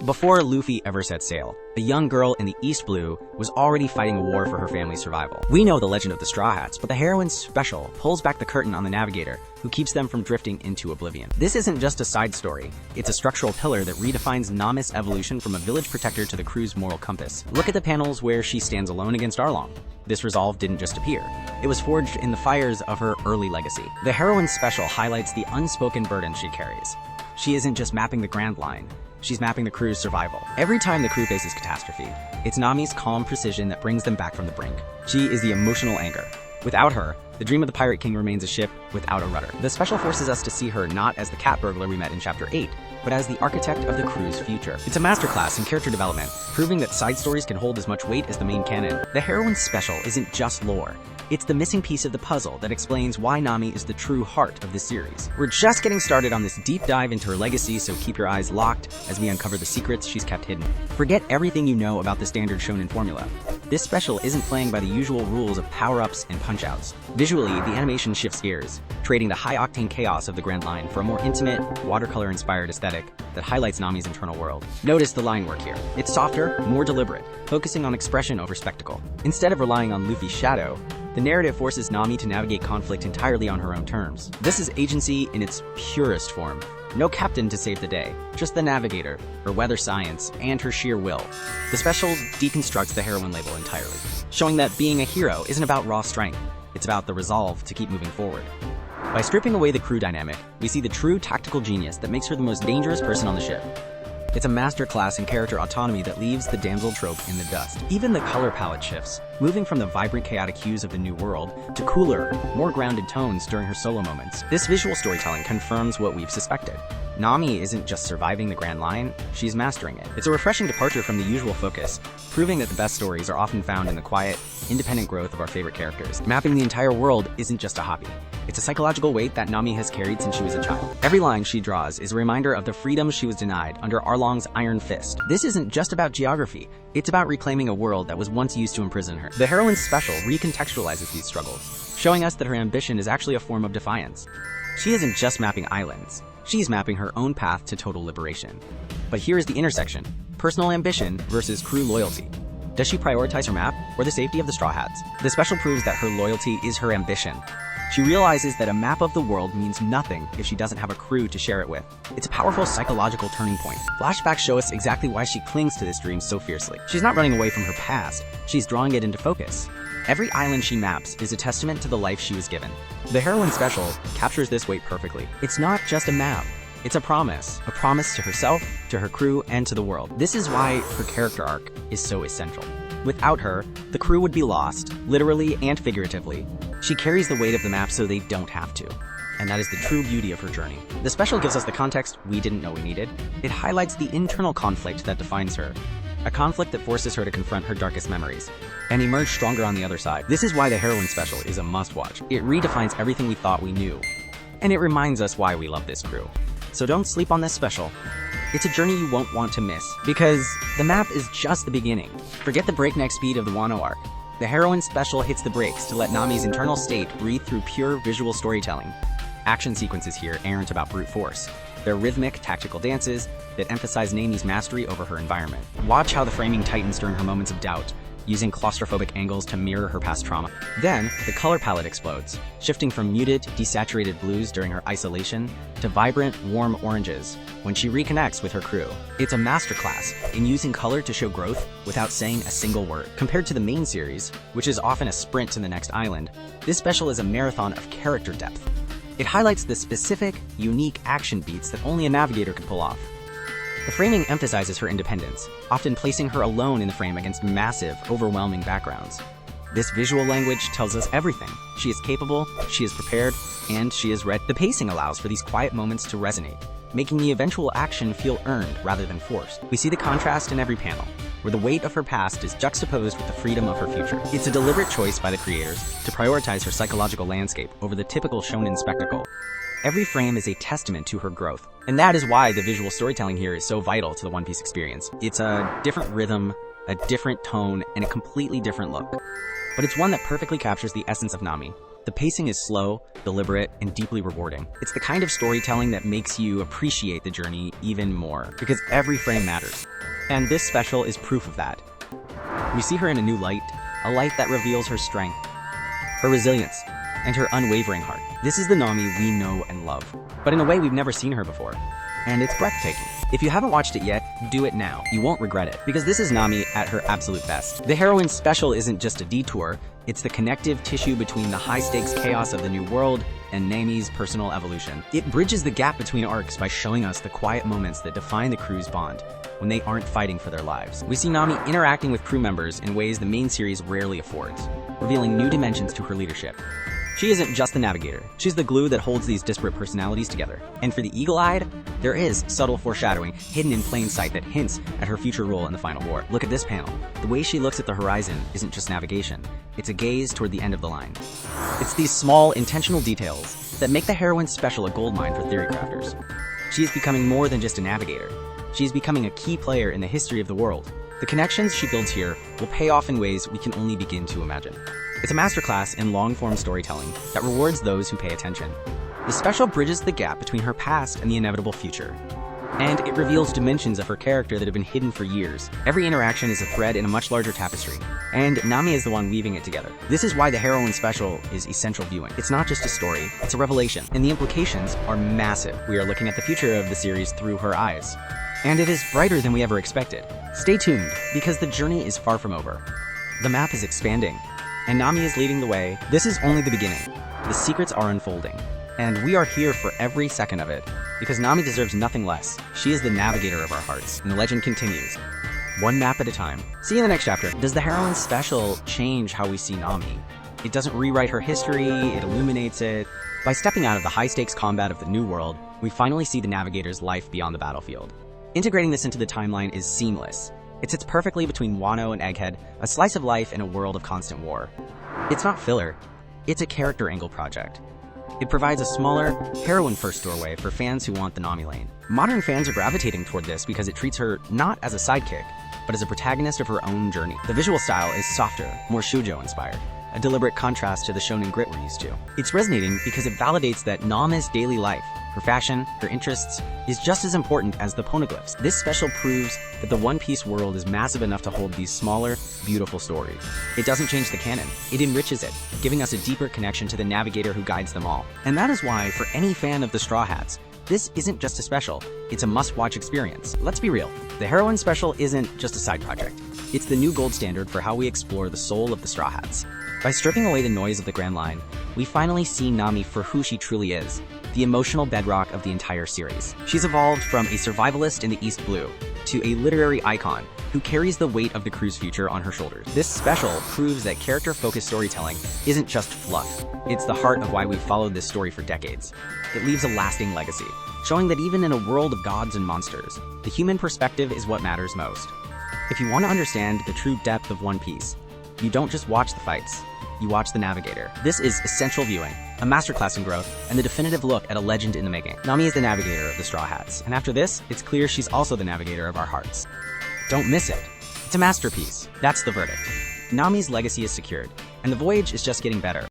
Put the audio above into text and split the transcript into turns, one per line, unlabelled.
Before Luffy ever set sail, a young girl in the East Blue was already fighting a war for her family's survival. We know the legend of the Straw Hats, but the heroine's special pulls back the curtain on the navigator, who keeps them from drifting into oblivion. This isn't just a side story, it's a structural pillar that redefines Nami's evolution from a village protector to the crew's moral compass. Look at the panels where she stands alone against Arlong. This resolve didn't just appear. It was forged in the fires of her early legacy. The heroine's special highlights the unspoken burden she carries. She isn't just mapping the Grand Line, she's mapping the crew's survival. Every time the crew faces catastrophe, it's Nami's calm precision that brings them back from the brink. She is the emotional anchor. Without her, the dream of the Pirate King remains a ship without a rudder. The special forces us to see her not as the cat burglar we met in Chapter 8, but as the architect of the crew's future. It's a masterclass in character development, proving that side stories can hold as much weight as the main canon. The heroine's special isn't just lore. It's the missing piece of the puzzle that explains why Nami is the true heart of the series. We're just getting started on this deep dive into her legacy, so keep your eyes locked as we uncover the secrets she's kept hidden. Forget everything you know about the standard shonen formula. This special isn't playing by the usual rules of power-ups and punch-outs. Visually, the animation shifts gears, trading the high-octane chaos of the Grand Line for a more intimate, watercolor-inspired aesthetic that highlights Nami's internal world. Notice the line work here. It's softer, more deliberate, focusing on expression over spectacle. Instead of relying on Luffy's shadow, the narrative forces Nami to navigate conflict entirely on her own terms. This is agency in its purest form. No captain to save the day, just the navigator, her weather science, and her sheer will. The special deconstructs the heroine label entirely, showing that being a hero isn't about raw strength, it's about the resolve to keep moving forward. By stripping away the crew dynamic, we see the true tactical genius that makes her the most dangerous person on the ship. It's a masterclass in character autonomy that leaves the damsel trope in the dust. Even the color palette shifts, moving from the vibrant, chaotic hues of the New World to cooler, more grounded tones during her solo moments. This visual storytelling confirms what we've suspected. Nami isn't just surviving the Grand Line, she's mastering it. It's a refreshing departure from the usual focus, proving that the best stories are often found in the quiet, independent growth of our favorite characters. Mapping the entire world isn't just a hobby. It's a psychological weight that Nami has carried since she was a child. Every line she draws is a reminder of the freedom she was denied under Arlong's iron fist. This isn't just about geography, it's about reclaiming a world that was once used to imprison her. The heroine's special recontextualizes these struggles, showing us that her ambition is actually a form of defiance. She isn't just mapping islands, she's mapping her own path to total liberation. But here is the intersection: personal ambition versus crew loyalty. Does she prioritize her map or the safety of the Straw Hats? The special proves that her loyalty is her ambition. She realizes that a map of the world means nothing if she doesn't have a crew to share it with. It's a powerful psychological turning point. Flashbacks show us exactly why she clings to this dream so fiercely. She's not running away from her past, she's drawing it into focus. Every island she maps is a testament to the life she was given. The heroine special captures this weight perfectly. It's not just a map, it's a promise to herself, to her crew, and to the world. This is why her character arc is so essential. Without her, the crew would be lost, literally and figuratively. She carries the weight of the map so they don't have to. And that is the true beauty of her journey. The special gives us the context we didn't know we needed. It highlights the internal conflict that defines her. A conflict that forces her to confront her darkest memories and emerge stronger on the other side. This is why the heroine special is a must-watch. It redefines everything we thought we knew. And it reminds us why we love this crew. So don't sleep on this special. It's a journey you won't want to miss, because the map is just the beginning. Forget the breakneck speed of the Wano arc. The heroine special hits the brakes to let Nami's internal state breathe through pure visual storytelling. Action sequences here aren't about brute force. They're rhythmic, tactical dances that emphasize Nami's mastery over her environment. Watch how the framing tightens during her moments of doubt, using claustrophobic angles to mirror her past trauma. Then, the color palette explodes, shifting from muted, desaturated blues during her isolation to vibrant, warm oranges when she reconnects with her crew. It's a masterclass in using color to show growth without saying a single word. Compared to the main series, which is often a sprint to the next island, this special is a marathon of character depth. It highlights the specific, unique action beats that only a navigator could pull off. The framing emphasizes her independence, often placing her alone in the frame against massive, overwhelming backgrounds. This visual language tells us everything. She is capable, she is prepared, and she is ready. The pacing allows for these quiet moments to resonate, making the eventual action feel earned rather than forced. We see the contrast in every panel, where the weight of her past is juxtaposed with the freedom of her future. It's a deliberate choice by the creators to prioritize her psychological landscape over the typical shonen spectacle. Every frame is a testament to her growth, and that is why the visual storytelling here is so vital to the One Piece experience. It's a different rhythm, a different tone, and a completely different look. But it's one that perfectly captures the essence of Nami. The pacing is slow, deliberate, and deeply rewarding. It's the kind of storytelling that makes you appreciate the journey even more, because every frame matters. And this special is proof of that. We see her in a new light, a light that reveals her strength, her resilience, and her unwavering heart. This is the Nami we know and love, but in a way we've never seen her before. And it's breathtaking. If you haven't watched it yet, do it now. You won't regret it, because this is Nami at her absolute best. The heroine's special isn't just a detour, it's the connective tissue between the high-stakes chaos of the new world and Nami's personal evolution. It bridges the gap between arcs by showing us the quiet moments that define the crew's bond, when they aren't fighting for their lives. We see Nami interacting with crew members in ways the main series rarely affords, revealing new dimensions to her leadership. She isn't just the navigator, she's the glue that holds these disparate personalities together. And for the eagle-eyed, there is subtle foreshadowing hidden in plain sight that hints at her future role in the final war. Look at this panel. The way she looks at the horizon isn't just navigation, it's a gaze toward the end of the line. It's these small, intentional details that make the heroine's special a goldmine for theory crafters. She is becoming more than just a navigator. She is becoming a key player in the history of the world. The connections she builds here will pay off in ways we can only begin to imagine. It's a masterclass in long-form storytelling that rewards those who pay attention. The special bridges the gap between her past and the inevitable future. And it reveals dimensions of her character that have been hidden for years. Every interaction is a thread in a much larger tapestry, and Nami is the one weaving it together. This is why the heroine special is essential viewing. It's not just a story, it's a revelation, and the implications are massive. We are looking at the future of the series through her eyes. And it is brighter than we ever expected. Stay tuned, because the journey is far from over. The map is expanding, and Nami is leading the way. This is only the beginning. The secrets are unfolding, and we are here for every second of it, because Nami deserves nothing less. She is the navigator of our hearts, and the legend continues, one map at a time. See you in the next chapter. Does the heroine's special change how we see Nami? It doesn't rewrite her history, it illuminates it. By stepping out of the high-stakes combat of the New World, we finally see the navigator's life beyond the battlefield. Integrating this into the timeline is seamless. It sits perfectly between Wano and Egghead, a slice of life in a world of constant war. It's not filler, it's a character angle project. It provides a smaller, heroine-first doorway for fans who want the Nami lane. Modern fans are gravitating toward this because it treats her not as a sidekick, but as a protagonist of her own journey. The visual style is softer, more shoujo-inspired, a deliberate contrast to the shonen grit we're used to. It's resonating because it validates that Nami's daily life, her fashion, her interests, is just as important as the poneglyphs. This special proves that the One Piece world is massive enough to hold these smaller, beautiful stories. It doesn't change the canon, it enriches it, giving us a deeper connection to the navigator who guides them all. And that is why, for any fan of the Straw Hats, this isn't just a special, it's a must-watch experience. Let's be real, the heroine special isn't just a side project. It's the new gold standard for how we explore the soul of the Straw Hats. By stripping away the noise of the Grand Line, we finally see Nami for who she truly is, the emotional bedrock of the entire series. She's evolved from a survivalist in the East Blue to a literary icon who carries the weight of the crew's future on her shoulders. This special proves that character-focused storytelling isn't just fluff. It's the heart of why we've followed this story for decades. It leaves a lasting legacy, showing that even in a world of gods and monsters, the human perspective is what matters most. If you want to understand the true depth of One Piece, you don't just watch the fights, you watch the navigator. This is essential viewing, a masterclass in growth, and the definitive look at a legend in the making. Nami is the navigator of the Straw Hats, and after this, it's clear she's also the navigator of our hearts. Don't miss it. It's a masterpiece. That's the verdict. Nami's legacy is secured, and the voyage is just getting better.